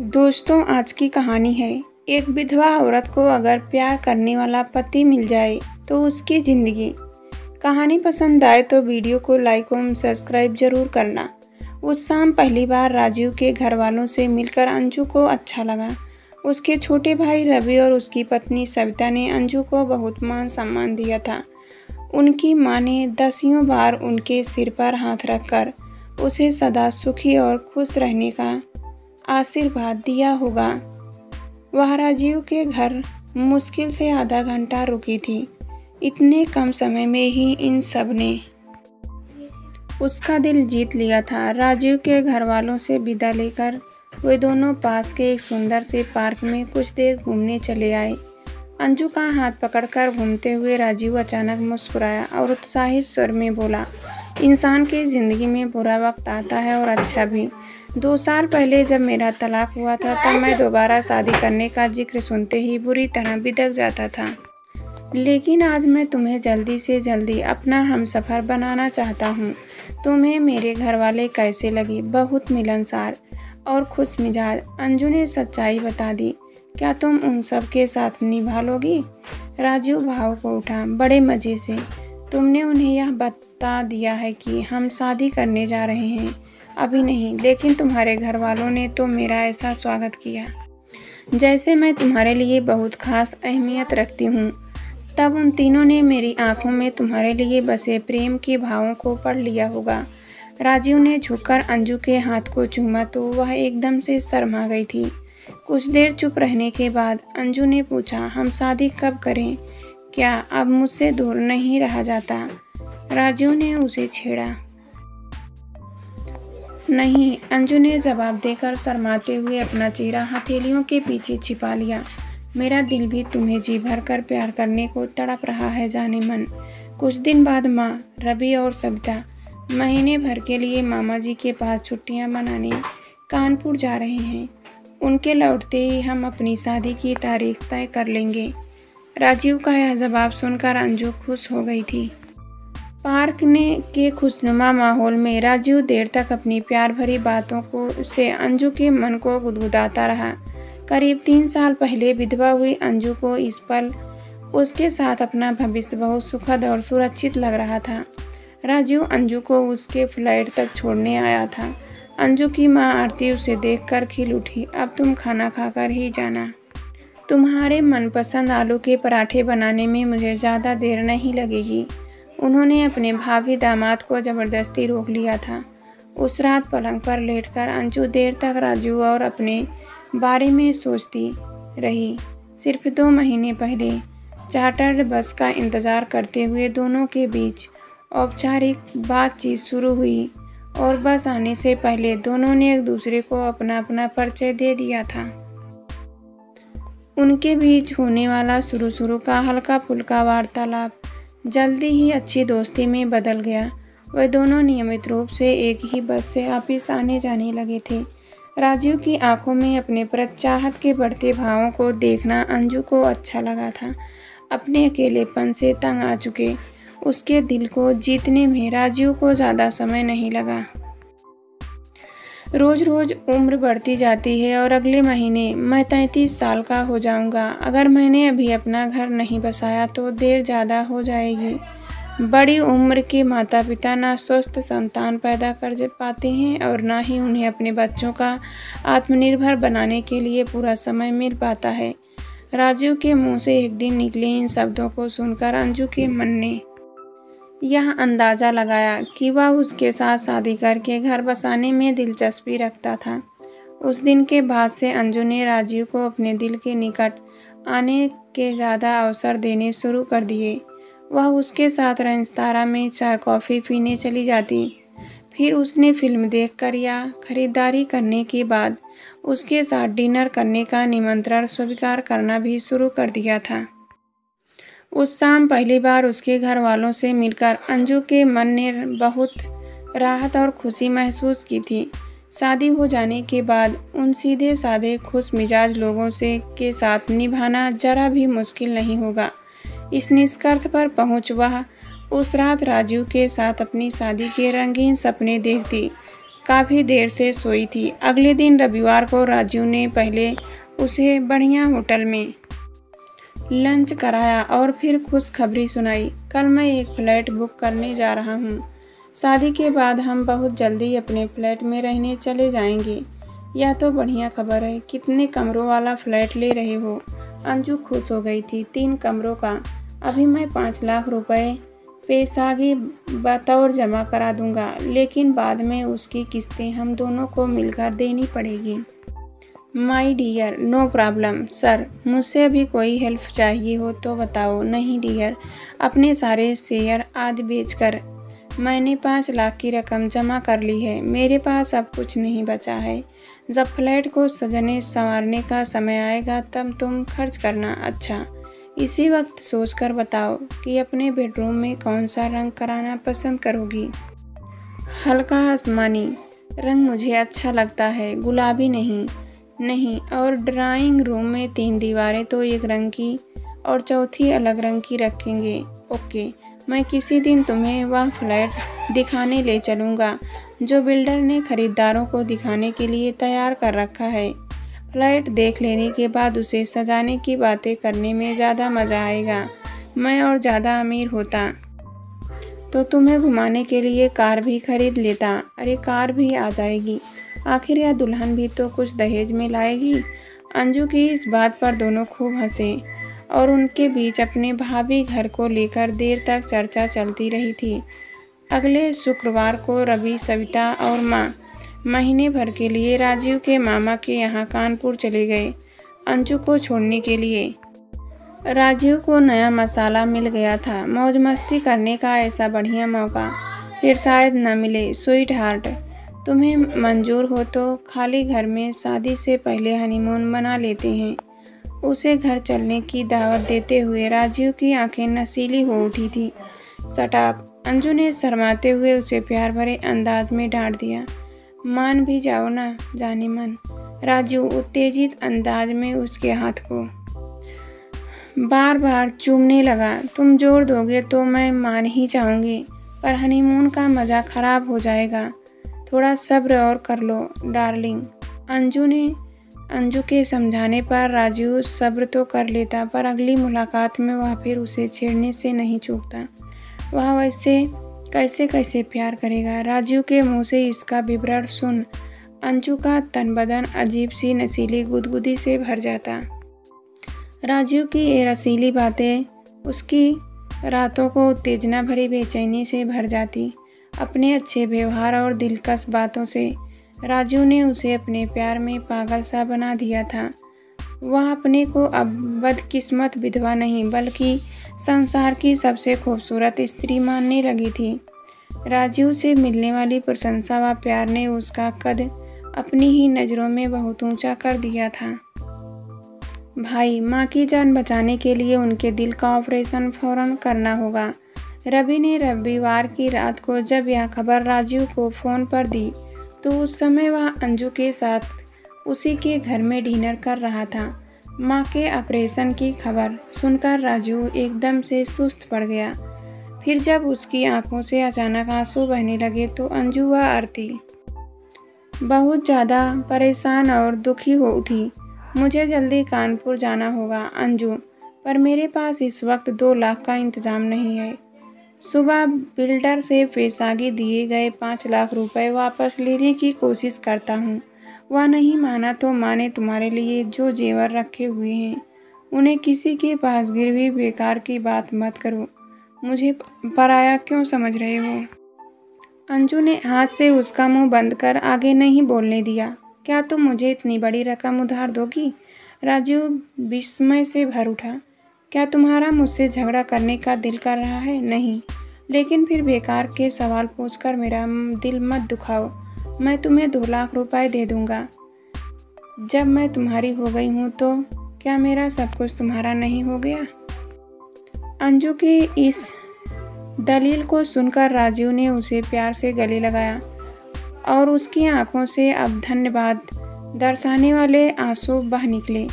दोस्तों, आज की कहानी है एक विधवा औरत को अगर प्यार करने वाला पति मिल जाए तो उसकी जिंदगी। कहानी पसंद आए तो वीडियो को लाइक और सब्सक्राइब जरूर करना। उस शाम पहली बार राजीव के घर वालों से मिलकर अंजू को अच्छा लगा। उसके छोटे भाई रवि और उसकी पत्नी सविता ने अंजू को बहुत मान सम्मान दिया था। उनकी माँ ने दसियों बार उनके सिर पर हाथ रखकर उसे सदा सुखी और खुश रहने का आशीर्वाद दिया होगा। वह राजीव के घर मुश्किल से आधा घंटा रुकी थी। इतने कम समय में ही इन सब ने उसका दिल जीत लिया था। राजीव के घर वालों से विदा लेकर वे दोनों पास के एक सुंदर से पार्क में कुछ देर घूमने चले आए। अंजू का हाथ पकड़कर घूमते हुए राजीव अचानक मुस्कुराया और उत्साहित स्वर में बोला, इंसान की ज़िंदगी में बुरा वक्त आता है और अच्छा भी। 2 साल पहले जब मेरा तलाक हुआ था तब मैं दोबारा शादी करने का जिक्र सुनते ही बुरी तरह बिदक जाता था। लेकिन आज मैं तुम्हें जल्दी से जल्दी अपना हमसफ़र बनाना चाहता हूँ। तुम्हें मेरे घर वाले कैसे लगे? बहुत मिलनसार और खुश मिजाज। अंजू ने सच्चाई बता दी। क्या तुम उन सब के साथ निभा लोगी? राजीव भाव को उठा। बड़े मज़े से। तुमने उन्हें यह बता दिया है कि हम शादी करने जा रहे हैं? अभी नहीं, लेकिन तुम्हारे घर वालों ने तो मेरा ऐसा स्वागत किया जैसे मैं तुम्हारे लिए बहुत खास अहमियत रखती हूँ। तब उन तीनों ने मेरी आंखों में तुम्हारे लिए बसे प्रेम के भावों को पढ़ लिया होगा। राजीव ने झुककर अंजू के हाथ को चूमा तो वह एकदम से शर्मा गई थी। कुछ देर चुप रहने के बाद अंजू ने पूछा, हम शादी कब करें? क्या अब मुझसे दूर नहीं रहा जाता? राजीव ने उसे छेड़ा। नहीं, अंजू ने जवाब देकर शर्माते हुए अपना चेहरा हथेलियों के पीछे छिपा लिया। मेरा दिल भी तुम्हें जी भर कर प्यार करने को तड़प रहा है जाने मन। कुछ दिन बाद माँ, रवि और सविता महीने भर के लिए मामा जी के पास छुट्टियाँ मनाने कानपुर जा रहे हैं। उनके लौटते ही हम अपनी शादी की तारीख तय कर लेंगे। राजीव का यह जवाब सुनकर अंजू खुश हो गई थी। पार्क के खुशनुमा माहौल में राजीव देर तक अपनी प्यार भरी बातों को से अंजू के मन को गुदगुदाता रहा। करीब 3 साल पहले विधवा हुई अंजू को इस पल उसके साथ अपना भविष्य बहुत सुखद और सुरक्षित लग रहा था। राजीव अंजू को उसके फ्लैट तक छोड़ने आया था। अंजू की माँ आरती उसे देखकर खिल उठी। अब तुम खाना खाकर ही जाना। तुम्हारे मनपसंद आलू के पराठे बनाने में मुझे ज़्यादा देर नहीं लगेगी। उन्होंने अपने भावी दामाद को ज़बरदस्ती रोक लिया था। उस रात पलंग पर लेटकर अंजू देर तक राजीव और अपने बारे में सोचती रही। सिर्फ 2 महीने पहले चार्टर्ड बस का इंतज़ार करते हुए दोनों के बीच औपचारिक बातचीत शुरू हुई और बस आने से पहले दोनों ने एक दूसरे को अपना अपना परिचय दे दिया था। उनके बीच होने वाला शुरू का हल्का फुल्का वार्तालाप जल्दी ही अच्छी दोस्ती में बदल गया। वे दोनों नियमित रूप से एक ही बस से ऑफिस आने जाने लगे थे। राजीव की आंखों में अपने प्रति चाहत के बढ़ते भावों को देखना अंजू को अच्छा लगा था। अपने अकेलेपन से तंग आ चुके उसके दिल को जीतने में राजीव को ज़्यादा समय नहीं लगा। रोज़ रोज़ उम्र बढ़ती जाती है और अगले महीने मैं 33 साल का हो जाऊंगा। अगर मैंने अभी अपना घर नहीं बसाया तो देर ज़्यादा हो जाएगी। बड़ी उम्र के माता पिता ना स्वस्थ संतान पैदा कर पाते हैं और ना ही उन्हें अपने बच्चों का आत्मनिर्भर बनाने के लिए पूरा समय मिल पाता है। राजीव के मुंह से एक दिन निकले इन शब्दों को सुनकर अंजू के मन ने यह अंदाज़ा लगाया कि वह उसके साथ शादी करके घर बसाने में दिलचस्पी रखता था। उस दिन के बाद से अंजू ने राजीव को अपने दिल के निकट आने के ज़्यादा अवसर देने शुरू कर दिए। वह उसके साथ रेस्टोरेंट में चाय कॉफ़ी पीने चली जाती। फिर उसने फिल्म देखकर या ख़रीदारी करने के बाद उसके साथ डिनर करने का निमंत्रण स्वीकार करना भी शुरू कर दिया था। उस शाम पहली बार उसके घर वालों से मिलकर अंजू के मन ने बहुत राहत और खुशी महसूस की थी। शादी हो जाने के बाद उन सीधे साधे खुश मिजाज लोगों के साथ निभाना जरा भी मुश्किल नहीं होगा। इस निष्कर्ष पर पहुंच वह उस रात राजीव के साथ अपनी शादी के रंगीन सपने देखती। काफ़ी देर से सोई थी। अगले दिन रविवार को राजू ने पहले उसे बढ़िया होटल में लंच कराया और फिर खुशखबरी सुनाई। कल मैं एक फ्लैट बुक करने जा रहा हूँ। शादी के बाद हम बहुत जल्दी अपने फ्लैट में रहने चले जाएंगे। यह तो बढ़िया खबर है। कितने कमरों वाला फ्लैट ले रहे हो? अंजू खुश हो गई थी। 3 कमरों का। अभी मैं 5 लाख रुपए पेशागी बतौर जमा करा दूंगा, लेकिन बाद में उसकी किस्तें हम दोनों को मिलकर देनी पड़ेगी। My dear, no problem sir. मुझसे अभी कोई हेल्प चाहिए हो तो बताओ। नहीं डियर, अपने सारे शेयर आदि बेचकर मैंने 5 लाख की रकम जमा कर ली है। मेरे पास अब कुछ नहीं बचा है। जब फ्लैट को सजने संवारने का समय आएगा तब तुम खर्च करना। अच्छा, इसी वक्त सोचकर बताओ कि अपने बेडरूम में कौन सा रंग कराना पसंद करोगी? हल्का आसमानी रंग मुझे अच्छा लगता है, गुलाबी नहीं। नहीं, और ड्राइंग रूम में 3 दीवारें तो एक रंग की और चौथी अलग रंग की रखेंगे। ओके, मैं किसी दिन तुम्हें वह फ्लैट दिखाने ले चलूँगा जो बिल्डर ने खरीदारों को दिखाने के लिए तैयार कर रखा है। फ्लैट देख लेने के बाद उसे सजाने की बातें करने में ज़्यादा मज़ा आएगा। मैं और ज़्यादा अमीर होता तो तुम्हें घुमाने के लिए कार भी खरीद लेता। अरे कार भी आ जाएगी, आखिर यह दुल्हन भी तो कुछ दहेज में लाएगी। अंजू की इस बात पर दोनों खूब हंसे और उनके बीच अपने भाभी घर को लेकर देर तक चर्चा चलती रही थी। अगले शुक्रवार को रवि, सविता और माँ महीने भर के लिए राजीव के मामा के यहाँ कानपुर चले गए, अंजू को छोड़ने के लिए। राजीव को नया मसाला मिल गया था। मौज मस्ती करने का ऐसा बढ़िया मौका फिर शायद न मिले। स्वीट हार्ट, तुम्हें मंजूर हो तो खाली घर में शादी से पहले हनीमून मना लेते हैं। उसे घर चलने की दावत देते हुए राजीव की आंखें नशीली हो उठी थी। शट अप, अंजू ने शर्माते हुए उसे प्यार भरे अंदाज में डांट दिया। मान भी जाओ ना जाने मन। राजू उत्तेजित अंदाज में उसके हाथ को बार बार चूमने लगा। तुम जोर दोगे तो मैं मान ही जाऊंगी, पर हनीमून का मज़ा खराब हो जाएगा। थोड़ा सब्र और कर लो डार्लिंग। अंजू के समझाने पर राजू सब्र तो कर लेता, पर अगली मुलाकात में वह फिर उसे छेड़ने से नहीं चूकता। वह वैसे कैसे कैसे प्यार करेगा। राजू के मुंह से इसका विवरण सुन अंजू का तन बदन अजीब सी नशीली गुदगुदी से भर जाता। राजू की ये रसीली बातें उसकी रातों को उत्तेजना भरी बेचैनी से भर जाती। अपने अच्छे व्यवहार और दिलकश बातों से राजू ने उसे अपने प्यार में पागल सा बना दिया था। वह अपने को अब बदकिस्मत विधवा नहीं बल्कि संसार की सबसे खूबसूरत स्त्री मानने लगी थी। राजू से मिलने वाली प्रशंसा व प्यार ने उसका कद अपनी ही नज़रों में बहुत ऊंचा कर दिया था। भाई, माँ की जान बचाने के लिए उनके दिल का ऑपरेशन फौरन करना होगा। रवि ने रविवार की रात को जब यह खबर राजू को फ़ोन पर दी तो उस समय वह अंजू के साथ उसी के घर में डिनर कर रहा था। माँ के ऑपरेशन की खबर सुनकर राजू एकदम से सुस्त पड़ गया। फिर जब उसकी आंखों से अचानक आंसू बहने लगे तो अंजू व आरती बहुत ज़्यादा परेशान और दुखी हो उठी। मुझे जल्दी कानपुर जाना होगा अंजू, पर मेरे पास इस वक्त 2 लाख का इंतज़ाम नहीं है। सुबह बिल्डर से पेशागी दिए गए 5 लाख रुपए वापस लेने की कोशिश करता हूँ। वह नहीं माना तो माने तुम्हारे लिए जो जेवर रखे हुए हैं उन्हें किसी के पास गिरवी। बेकार की बात मत करो। मुझे पराया क्यों समझ रहे हो? अंजू ने हाथ से उसका मुंह बंद कर आगे नहीं बोलने दिया। क्या तुम मुझे इतनी बड़ी रकम उधार दोगी? राजू विस्मय से भर उठा। क्या तुम्हारा मुझसे झगड़ा करने का दिल कर रहा है? नहीं, लेकिन फिर बेकार के सवाल पूछकर मेरा दिल मत दुखाओ। मैं तुम्हें 2 लाख रुपए दे दूंगा। जब मैं तुम्हारी हो गई हूँ तो क्या मेरा सब कुछ तुम्हारा नहीं हो गया? अंजू की इस दलील को सुनकर राजू ने उसे प्यार से गले लगाया और उसकी आंखों से अब धन्यवाद दर्शाने वाले आंसू बह निकले।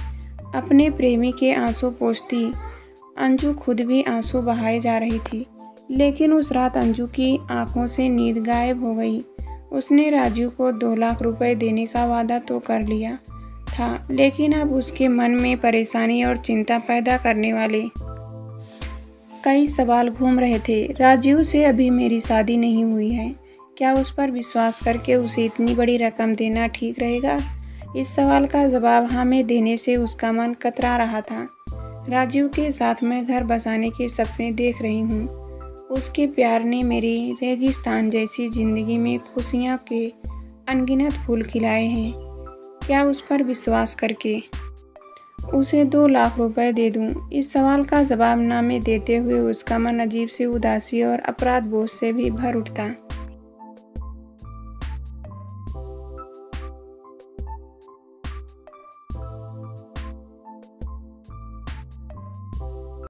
अपने प्रेमी के आंसू पोंछती अंजू खुद भी आंसू बहाए जा रही थी, लेकिन उस रात अंजू की आंखों से नींद गायब हो गई। उसने राजू को 2 लाख रुपए देने का वादा तो कर लिया था, लेकिन अब उसके मन में परेशानी और चिंता पैदा करने वाले कई सवाल घूम रहे थे। राजू से अभी मेरी शादी नहीं हुई है, क्या उस पर विश्वास करके उसे इतनी बड़ी रकम देना ठीक रहेगा? इस सवाल का जवाब हमें देने से उसका मन कतरा रहा था। राजू के साथ मैं घर बसाने के सपने देख रही हूँ। उसके प्यार ने मेरी रेगिस्तान जैसी जिंदगी में खुशियाँ के अनगिनत फूल खिलाए हैं। क्या उस पर विश्वास करके उसे 2 लाख रुपए दे दूं? इस सवाल का जवाब ना में देते हुए उसका मन अजीब सी उदासी और अपराध बोध से भी भर उठता।